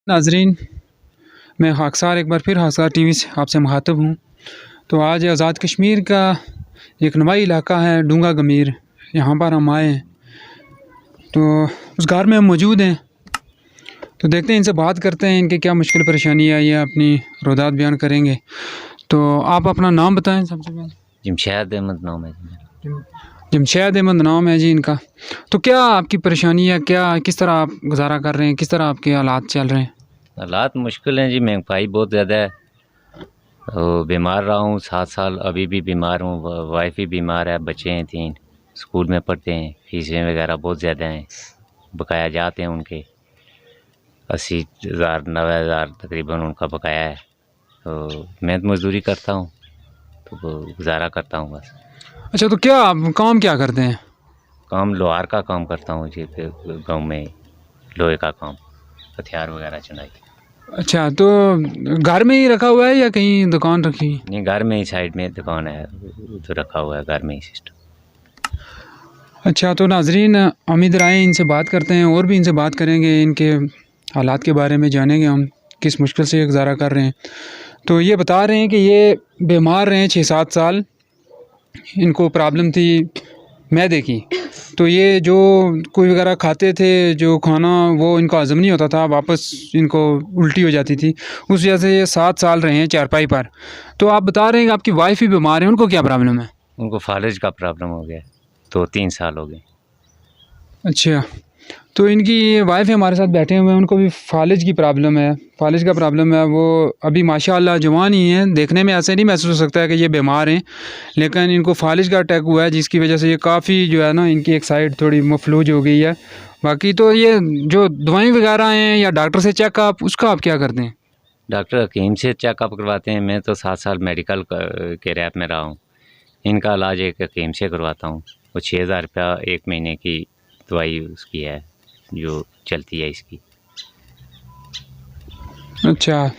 नाजरीन, मैं खाकसार एक बार फिर खाकसार टीवी से आपसे मुखातब हूँ। तो आज आज़ाद कश्मीर का एक नवाई इलाका है डूंगा गमीर, यहाँ पर हम आए हैं। तो उस घर में हम मौजूद हैं, तो देखते हैं, इनसे बात करते हैं, इनकी क्या मुश्किल परेशानी आई है, अपनी रोदात बयान करेंगे। तो आप अपना नाम बताएं सबसे पहले। जमशेद अहमद नाम है जी। जमशेद अहमद नाम है जी इनका। तो क्या आपकी परेशानी है, क्या किस तरह आप गुजारा कर रहे हैं, किस तरह आपके हालात चल रहे हैं? हालात मुश्किल हैं जी, महंगाई बहुत ज़्यादा है। तो बीमार रहा हूँ 7 साल, अभी भी बीमार हूँ। वाइफ भी बीमार है, बच्चे हैं 3 स्कूल में पढ़ते हैं। फीसें वगैरह बहुत ज़्यादा हैं, बकाया जाते हैं उनके 80,000 90,000 तकरीबन उनका बकाया है। तो मैं तो मज़दूरी करता हूँ, तो गुजारा करता हूँ बस। अच्छा, तो क्या आप काम क्या करते हैं? काम लोहार का काम करता हूँ जी, गाँव में लोहे का काम, हथियार वगैरह चुनाई। अच्छा, तो घर में ही रखा हुआ है या कहीं दुकान रखी? नहीं, घर में ही साइड में दुकान है, उधर रखा हुआ है, घर में ही सिस्टम। अच्छा, तो नाजरीन, हम इधर आए, इनसे बात करते हैं और भी इनसे बात करेंगे, इनके हालात के बारे में जानेंगे हम किस मुश्किल से गुजारा कर रहे हैं। तो ये बता रहे हैं कि ये बीमार रहे 6-7 साल, इनको प्रॉब्लम थी मैदे की। तो ये जो कोई वगैरह खाते थे, जो खाना वो इनको हज़म नहीं होता था, वापस इनको उल्टी हो जाती थी। उस वजह से ये 7 साल रहे हैं चारपाई पर। तो आप बता रहे हैं कि आपकी वाइफ भी बीमार है, उनको क्या प्रॉब्लम है? उनको फालिज का प्रॉब्लम हो गया, 2-3 साल हो गए। अच्छा, तो इनकी वाइफ हमारे साथ बैठे हुए हैं, उनको भी फालिज की प्रॉब्लम है। फालिज का प्रॉब्लम है, वो अभी माशाअल्लाह जवान ही हैं, देखने में ऐसे नहीं महसूस हो सकता है कि ये बीमार हैं, लेकिन इनको फालिज का अटैक हुआ है, जिसकी वजह से ये काफ़ी जो है ना, इनकी एक साइड थोड़ी मफलूज हो गई है। बाकी तो ये जो दवाई वगैरह हैं या डॉक्टर से चेकअप, उसका आप क्या करते हैं? डॉक्टर हकीम से चेकअप करवाते हैं। मैं तो 7 साल मेडिकल के रैप में रहा हूँ। इनका इलाज एक हकीम से करवाता हूँ। वो 6,000 रुपया 1 महीने की दवाई उसकी है जो चलती है इसकी। अच्छा,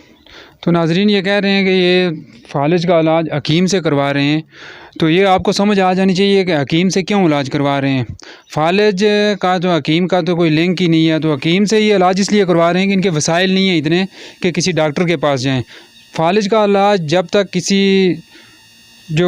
तो नाजरीन ये कह रहे हैं कि ये फालिज का इलाज हकीम से करवा रहे हैं। तो ये आपको समझ आ जानी चाहिए कि हकीम से क्यों इलाज करवा रहे हैं। फालिज का तो हकीम का तो कोई लिंक ही नहीं है। तो हकीम से ये इलाज इसलिए करवा रहे हैं कि इनके वसाइल नहीं हैं इतने कि किसी डॉक्टर के पास जाएं। फालिज का इलाज जब तक किसी जो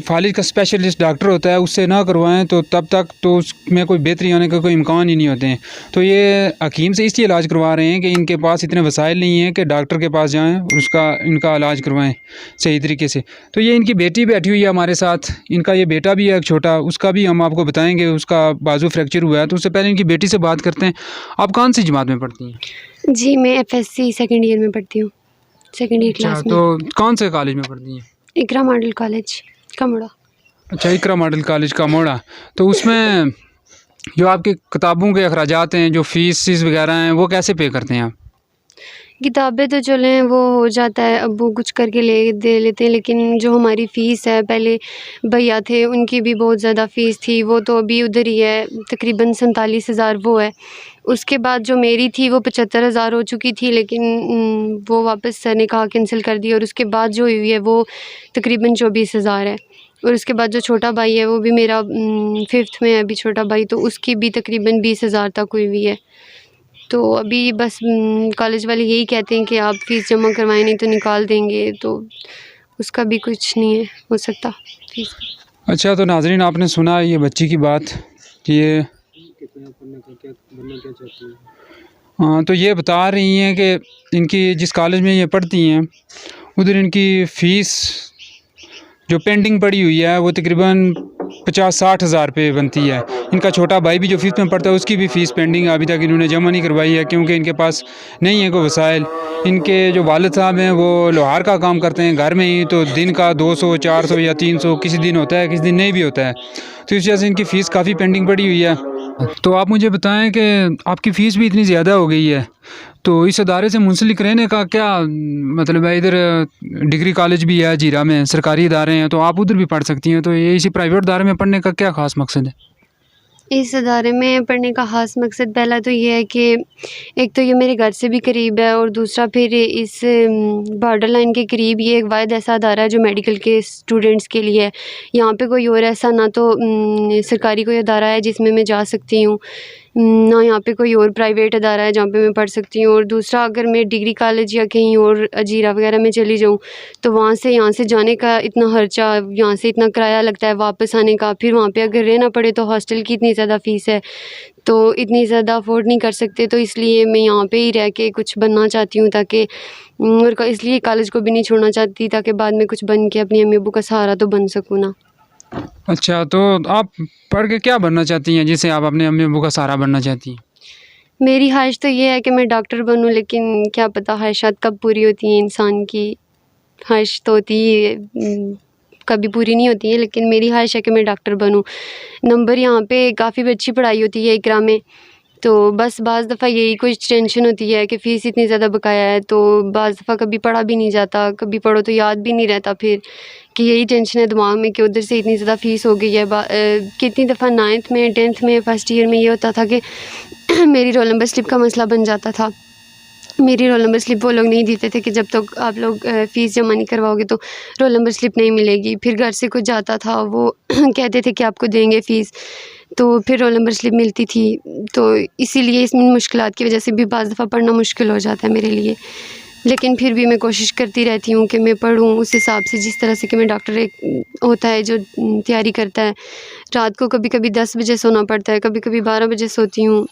फालिज का स्पेशलिस्ट डॉक्टर होता है उससे ना करवाएं तो तब तक तो उसमें कोई बेहतरी आने का कोई इम्कान ही नहीं होते हैं। तो ये हकीम से इसलिए इलाज करवा रहे हैं कि इनके पास इतने वसाइल नहीं हैं कि डॉक्टर के पास जाएं और उसका इनका इलाज करवाएं सही तरीके से। तो ये इनकी बेटी बैठी हुई है हमारे साथ, इनका ये बेटा भी है एक छोटा, उसका भी हम आपको बताएँगे, उसका बाजू फ्रैक्चर हुआ है। तो उससे पहले इनकी बेटी से बात करते हैं। आप कौन सी जमात में पढ़ती हैं? जी, मैं FSC सेकंड ईयर में पढ़ती हूँ, सेकंड ईयर क्लास में। तो कौन से कॉलेज में पढ़ती हैं? इकरा मॉडल कॉलेज कामोड़ा। अच्छा, इकरा मॉडल कॉलेज कामोड़ा। तो उसमें जो आपकी किताबों के अखराजात हैं, जो फ़ीस वगैरह हैं, वो कैसे पे करते हैं आप? किताबें तो चलें वो हो जाता है, अब्बू कुछ करके दे लेते हैं, लेकिन जो हमारी फ़ीस है, पहले भैया थे उनकी भी बहुत ज़्यादा फ़ीस थी, वो तो अभी उधर ही है, तकरीबन 47,000 वो है। उसके बाद जो मेरी थी वो 75,000 हो चुकी थी, लेकिन वो वापस सर ने कहा कैंसिल कर दी। और उसके बाद जो हुई है वो तकरीबन 24,000 है। और उसके बाद जो छोटा भाई है वो भी मेरा 5th में है अभी छोटा भाई, तो उसकी भी तकरीबन 20,000 तक हुई हुई है। तो अभी बस कॉलेज वाले यही कहते हैं कि आप फ़ीस जमा करवाएं, नहीं तो निकाल देंगे, तो उसका भी कुछ नहीं है हो सकता फ़ीस। अच्छा, तो नाज़रीन, आपने सुना ये बच्ची की बात कि ये हाँ, तो ये बता रही हैं कि इनकी जिस कॉलेज में ये पढ़ती हैं उधर इनकी फ़ीस जो पेंडिंग पड़ी हुई है वो तकरीबन 50-60 हज़ार रुपये बनती है। इनका छोटा भाई भी जो 5th में पढ़ता है उसकी भी फ़ीस पेंडिंग है, अभी तक इन्होंने जमा नहीं करवाई है, क्योंकि इनके पास नहीं है कोई वसाइल। इनके जो वालिद साहब हैं वो लोहार का काम करते हैं घर में ही, तो दिन का 200, 400 या 300 किसी दिन होता है, किसी दिन नहीं भी होता है। तो इस वजह से इनकी फ़ीस काफ़ी पेंडिंग पड़ी हुई है। तो आप मुझे बताएं कि आपकी फ़ीस भी इतनी ज़्यादा हो गई है, तो इस अदारे से मुंसलिक रहने का क्या मतलब है? इधर डिग्री कॉलेज भी है जीरा में, सरकारी इदारे हैं, तो आप उधर भी पढ़ सकती हैं। तो ये इसी प्राइवेट इदारे में पढ़ने का क्या ख़ास मकसद है? इस अदारे में पढ़ने का ख़ास मकसद पहला तो ये है कि एक तो ये मेरे घर से भी करीब है, और दूसरा फिर इस बॉर्डर लाइन के करीब ये एक वाहिद ऐसा अदारा है जो मेडिकल के स्टूडेंट्स के लिए है। यहाँ पे कोई और ऐसा ना तो सरकारी कोई अदारा है जिसमें मैं जा सकती हूँ, ना यहाँ पे कोई और प्राइवेट अदारा है जहाँ पे मैं पढ़ सकती हूँ। और दूसरा, अगर मैं डिग्री कॉलेज या कहीं और अजीरा वगैरह में चली जाऊँ तो वहाँ से यहाँ से जाने का इतना खर्चा, यहाँ से इतना किराया लगता है वापस आने का, फिर वहाँ पे अगर रहना पड़े तो हॉस्टल की इतनी ज़्यादा फ़ीस है, तो इतनी ज़्यादा अफोर्ड नहीं कर सकते। तो इसलिए मैं यहाँ पे ही रह के कुछ बनना चाहती हूँ, ताकि और इसलिए कॉलेज को भी नहीं छोड़ना चाहती, ताकि बाद में कुछ बन के अपनी अम्मी अब्बू का सहारा तो बन सकूँ ना। अच्छा, तो आप पढ़ के क्या बनना चाहती हैं जिससे आप अपने अम्मी अब्बू का सहारा बनना चाहती हैं? मेरी ख्वाहिश तो ये है कि मैं डॉक्टर बनूँ, लेकिन क्या पता ख्वाहिशात कब पूरी होती हैं। इंसान की ख्वाहिश तो होती ही है, कभी पूरी नहीं होती है, लेकिन मेरी ख्वाहिश है कि मैं डॉक्टर बनूँ। नंबर यहाँ पे काफ़ी अच्छी पढ़ाई होती है इकरा में, तो बस बाज़ दफ़ा यही कुछ टेंशन होती है कि फ़ीस इतनी ज़्यादा बकाया है, तो बाज़ दफ़ा कभी पढ़ा भी नहीं जाता, कभी पढ़ो तो याद भी नहीं रहता, फिर कि यही टेंशन है दिमाग में कि उधर से इतनी ज़्यादा फ़ीस हो गई है। कितनी दफ़ा 9th में, 10th में, फर्स्ट ईयर में ये होता था कि मेरी रोल नंबर स्लिप का मसला बन जाता था। मेरी रोल नंबर स्लिप वो लोग नहीं देते थे कि जब तक आप लोग फ़ीस जमा नहीं करवाओगे तो रोल नंबर स्लिप नहीं मिलेगी। फिर घर से कुछ जाता था, वो कहते थे कि आपको देंगे फ़ीस, तो फिर रोल नंबर स्लिप मिलती थी। तो इसीलिए इसमें मुश्किलात की वजह से भी बाज़ दफ़ा पढ़ना मुश्किल हो जाता है मेरे लिए। लेकिन फिर भी मैं कोशिश करती रहती हूँ कि मैं पढ़ूँ उस हिसाब से, जिस तरह से कि मैं डॉक्टर एक होता है जो तैयारी करता है। रात को कभी कभी 10 बजे सोना पड़ता है, कभी कभी 12 बजे सोती हूँ,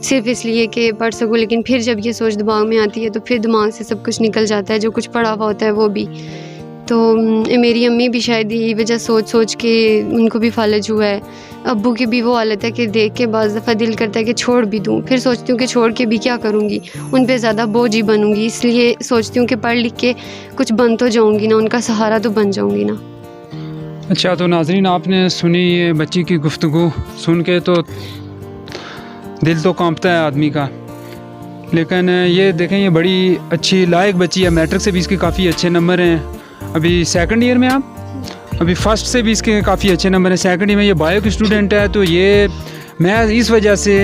सिर्फ़ इसलिए कि पढ़ सकूँ। लेकिन फिर जब ये सोच दिमाग में आती है तो फिर दिमाग से सब कुछ निकल जाता है, जो कुछ पढ़ा हुआ होता है वो भी। तो मेरी अम्मी भी शायद यही वजह सोच सोच के उनको भी फालज हुआ है। अब्बू की भी वो हालत है कि देख के बाज़ दफ़ा दिल करता है कि छोड़ भी दूँ, फिर सोचती हूँ कि छोड़ के भी क्या करूँगी, उन पे ज़्यादा बोझ ही बनूँगी। इसलिए सोचती हूँ कि पढ़ लिख के कुछ बन तो जाऊँगी ना, उनका सहारा तो बन जाऊँगी ना। अच्छा, तो नाज़रीन, आपने सुनी ये बच्ची की गुफ्तगू, सुन के तो दिल तो कांपता है आदमी का। लेकिन ये देखें, ये बड़ी अच्छी लायक बच्ची है। मैट्रिक से भी इसके काफ़ी अच्छे नंबर हैं। अभी सेकंड ईयर में आप, अभी फर्स्ट से भी इसके काफ़ी अच्छे नंबर हैं। सेकंड ईयर में ये बायो की स्टूडेंट है। तो ये मैं इस वजह से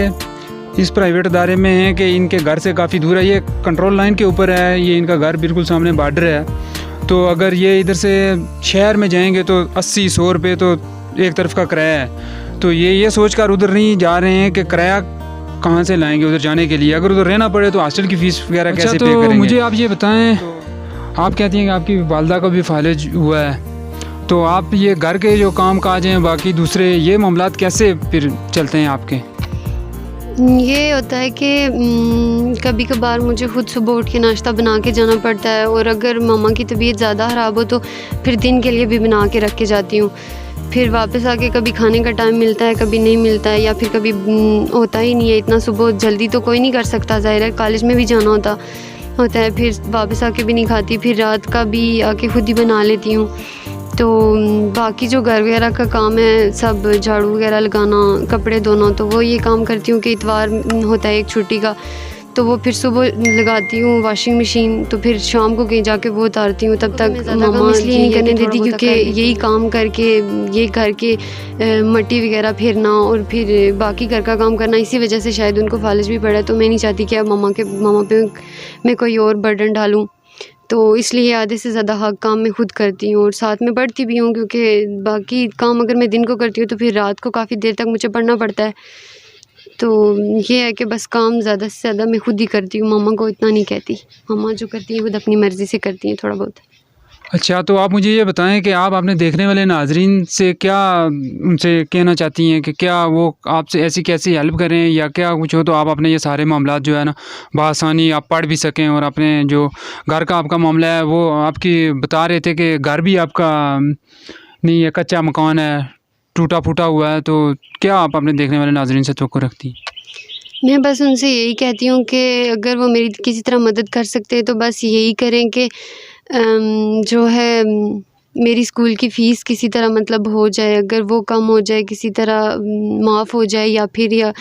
इस प्राइवेट अदारे में है कि इनके घर से काफ़ी दूर है, ये कंट्रोल लाइन के ऊपर है, ये इनका घर बिल्कुल सामने बॉर्डर है। तो अगर ये इधर से शहर में जाएंगे तो 80-100 रुपये तो एक तरफ का किराया है। तो ये सोच कर उधर नहीं जा रहे हैं कि किराया कहाँ से लाएंगे उधर जाने के लिए। अगर उधर रहना पड़े तो हॉस्टल की फ़ीस वगैरह कैसे पे करेंगे। मुझे आप ये बताएं, आप कहती हैं कि आपकी वालदा का भी फालिज हुआ है, तो आप ये घर के जो काम काज हैं बाकी दूसरे, ये मामलात कैसे फिर चलते हैं आपके? ये होता है कि कभी कभार मुझे ख़ुद सुबह उठ के नाश्ता बना के जाना पड़ता है, और अगर मामा की तबीयत ज़्यादा ख़राब हो तो फिर दिन के लिए भी बना के रख के जाती हूँ। फिर वापस आके कभी खाने का टाइम मिलता है, कभी नहीं मिलता है, या फिर कभी होता ही नहीं है। इतना सुबह जल्दी तो कोई नहीं कर सकता, ज़ाहिर है कॉलेज में भी जाना होता है। फिर वापस आके भी नहीं खाती, फिर रात का भी आके खुद ही बना लेती हूँ। तो बाकी जो घर वगैरह का काम है, सब झाड़ू वगैरह लगाना, कपड़े धोना, तो वो ये काम करती हूँ कि इतवार होता है एक छुट्टी का, तो वो फिर सुबह लगाती हूँ वॉशिंग मशीन, तो फिर शाम को कहीं जाके वो उतारती हूँ। तब तक मामा इसलिए नहीं करने देती क्योंकि यही काम करके ये घर के मट्टी वगैरह फेरना और फिर बाकी घर का काम करना, इसी वजह से शायद उनको फालिज भी पड़ा। तो मैं नहीं चाहती कि अब मामा पे मैं कोई और बर्डन डालूँ, तो इसलिए आधे से ज़्यादा हक काम मैं खुद करती हूँ और साथ में पढ़ती भी हूँ, क्योंकि बाकी काम अगर मैं दिन को करती हूँ तो फिर रात को काफ़ी देर तक मुझे पढ़ना पड़ता है। तो ये है कि बस काम ज़्यादा से ज़्यादा मैं खुद ही करती हूँ, मामा को इतना नहीं कहती। मामा जो करती हैं खुद अपनी मर्ज़ी से करती हैं थोड़ा बहुत। अच्छा, तो आप मुझे ये बताएं कि आप अपने देखने वाले नाजरीन से क्या उनसे कहना चाहती हैं कि क्या वो आपसे ऐसी कैसी हेल्प करें, या क्या कुछ हो तो आप अपने ये सारे मामलात जो है ना बआसानी आप पढ़ भी सकें, और अपने जो घर का आपका मामला है वो आपकी बता रहे थे कि घर भी आपका नहीं है, कच्चा मकान है, टूटा फूटा हुआ है, तो क्या आप अपने देखने वाले नाजरीन से तवक्कुल रखती हैं? मैं बस उनसे यही कहती हूँ कि अगर वो मेरी किसी तरह मदद कर सकते हैं तो बस यही करें कि जो है मेरी स्कूल की फ़ीस किसी तरह मतलब हो जाए, अगर वो कम हो जाए किसी तरह, माफ़ हो जाए, या फिर या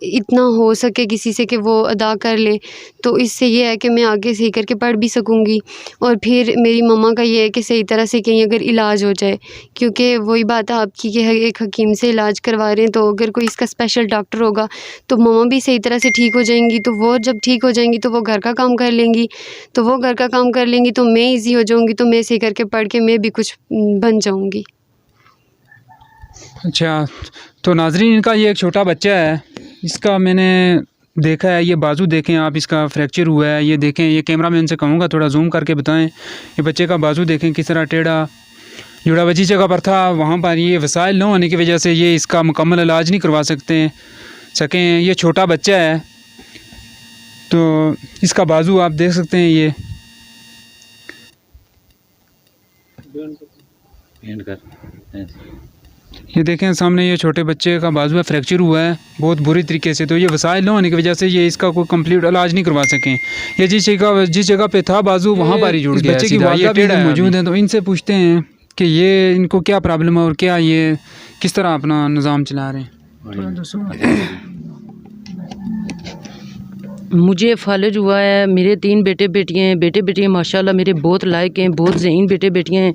इतना हो सके किसी से कि वो अदा कर ले, तो इससे ये है कि मैं आगे सही करके पढ़ भी सकूँगी। और फिर मेरी मम्मा का ये है कि सही तरह से कहीं अगर इलाज हो जाए, क्योंकि वही बात है आपकी कि एक हकीम से इलाज करवा रहे हैं, तो अगर कोई इसका स्पेशल डॉक्टर होगा तो मम्मा भी सही तरह से ठीक हो जाएंगी। तो वो जब ठीक हो जाएंगी तो वो घर का काम कर लेंगी, तो वो घर का काम कर लेंगी तो मैं ईज़ी हो जाऊँगी, तो मैं सही करके पढ़ के मैं भी कुछ बन जाऊँगी। अच्छा, तो नाजरीन, इनका ये एक छोटा बच्चा है, इसका मैंने देखा है, ये बाजू देखें आप, इसका फ्रैक्चर हुआ है, ये देखें, ये कैमरा मैन से कहूँगा थोड़ा जूम करके बताएं। ये बच्चे का बाजू देखें किस तरह टेढ़ा जुड़ा हुआ, जिस जगह पर था वहाँ पर ये वसाइल न होने की वजह से ये इसका मुकम्मल इलाज नहीं करवा सकें। ये छोटा बच्चा है, तो इसका बाजू आप देख सकते हैं। ये देखें सामने, ये छोटे बच्चे का बाजू है, फ्रैक्चर हुआ है बहुत बुरी तरीके से। तो ये वसाइल न होने की वजह से ये इसका कोई कंप्लीट इलाज नहीं करवा सकें। ये जिस जगह पे था बाजू वहाँ पर ही जुड़ गया। बच्चे की वालिदा भी मौजूद हैं, तो इनसे पूछते हैं कि ये इनको क्या प्रॉब्लम है और क्या ये किस तरह अपना निज़ाम चला रहे हैं। मुझे फालिज हुआ है, मेरे 3 बेटे बेटियाँ हैं। बेटे बेटियाँ माशाल्लाह मेरे बहुत लायक हैं, बहुत ज़हीन बेटे बेटियाँ हैं,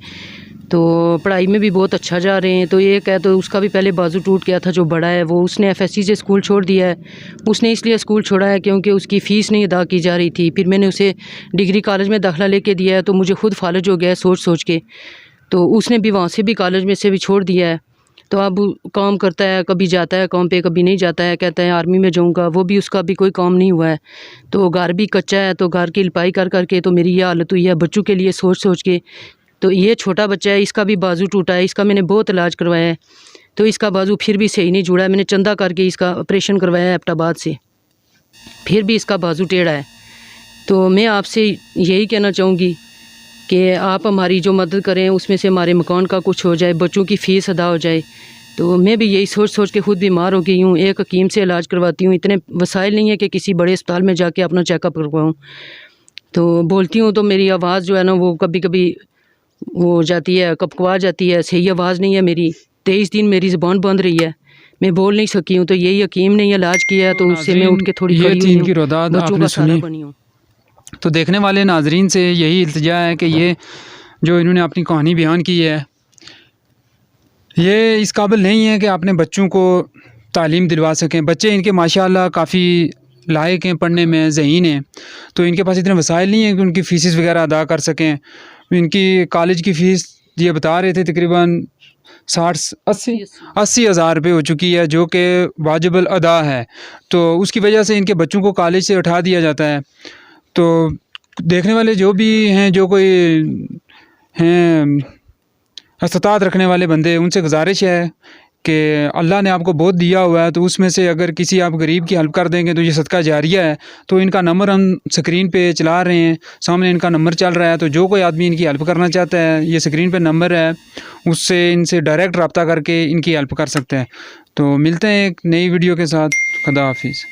तो पढ़ाई में भी बहुत अच्छा जा रहे हैं। तो एक है तो उसका भी पहले बाजू टूट गया था, जो बड़ा है वो उसने FSC से स्कूल छोड़ दिया है। उसने इसलिए स्कूल छोड़ा है क्योंकि उसकी फ़ीस नहीं अदा की जा रही थी। फिर मैंने उसे डिग्री कॉलेज में दाखिला लेके दिया है, तो मुझे खुद फालिज हो गया है सोच के। तो उसने भी वहाँ से भी कॉलेज में से भी छोड़ दिया है। तो अब काम करता है, कभी जाता है काम पे, कभी नहीं जाता है, कहता है आर्मी में जाऊंगा, वो भी उसका भी कोई काम नहीं हुआ है। तो घर भी कच्चा है, तो घर की लिपाई कर करके तो मेरी ये हालत हुई है बच्चों के लिए सोच के। तो ये छोटा बच्चा है, इसका भी बाजू टूटा है, इसका मैंने बहुत इलाज करवाया है, तो इसका बाजू फिर भी सही नहीं जुड़ा है। मैंने चंदा करके इसका ऑपरेशन करवाया है एबटाबाद से, फिर भी इसका बाजू टेढ़ा है। तो मैं आपसे यही कहना चाहूँगी कि आप हमारी जो मदद करें, उसमें से हमारे मकान का कुछ हो जाए, बच्चों की फ़ीस अदा हो जाए। तो मैं भी यही सोच के खुद बीमार हो गई हूँ, एक हकीम से इलाज करवाती हूँ। इतने वसाइल नहीं है कि किसी बड़े अस्पताल में जाके अपना चेकअप करवाऊँ। तो बोलती हूँ तो मेरी आवाज़ जो है ना वो कभी कभी वो जाती है, कपकवा जाती है, सही आवाज़ नहीं है मेरी। 23 दिन मेरी ज़बान बंद रही है, मैं बोल नहीं सकी हूँ। तो यही हकीम ने इलाज किया है, तो उससे मैं उठ के थोड़ी बच्चों का सहारा बनी हूँ। तो देखने वाले नाजरीन से यही इल्तिजा है कि ये जो इन्होंने अपनी कहानी बयान की है, ये इस काबिल नहीं है कि अपने बच्चों को तालीम दिलवा सकें। बच्चे इनके माशाल्लाह काफ़ी लायक हैं, पढ़ने में ज़हीन हैं, तो इनके पास इतने वसाइल नहीं हैं कि उनकी फ़ीस वगैरह अदा कर सकें। इनकी कॉलेज की फ़ीस ये बता रहे थे तकरीबन 80 हज़ार रुपये हो चुकी है, जो कि वाजिबुल अदा है। तो उसकी वजह से इनके बच्चों को कॉलेज से उठा दिया जाता है। तो देखने वाले जो भी हैं, जो कोई हैं इस्तात रखने वाले बंदे, उनसे गुजारिश है कि अल्लाह ने आपको बहुत दिया हुआ है, तो उसमें से अगर किसी आप गरीब की हेल्प कर देंगे तो ये सदका जारिया है। तो इनका नंबर हम स्क्रीन पे चला रहे हैं, सामने इनका नंबर चल रहा है। तो जो कोई आदमी इनकी हेल्प करना चाहता है, ये स्क्रीन पे नंबर है, उससे इनसे डायरेक्ट रब्ता करके इनकी हेल्प कर सकते हैं। तो मिलते हैं एक नई वीडियो के साथ। खुदा हाफिज़।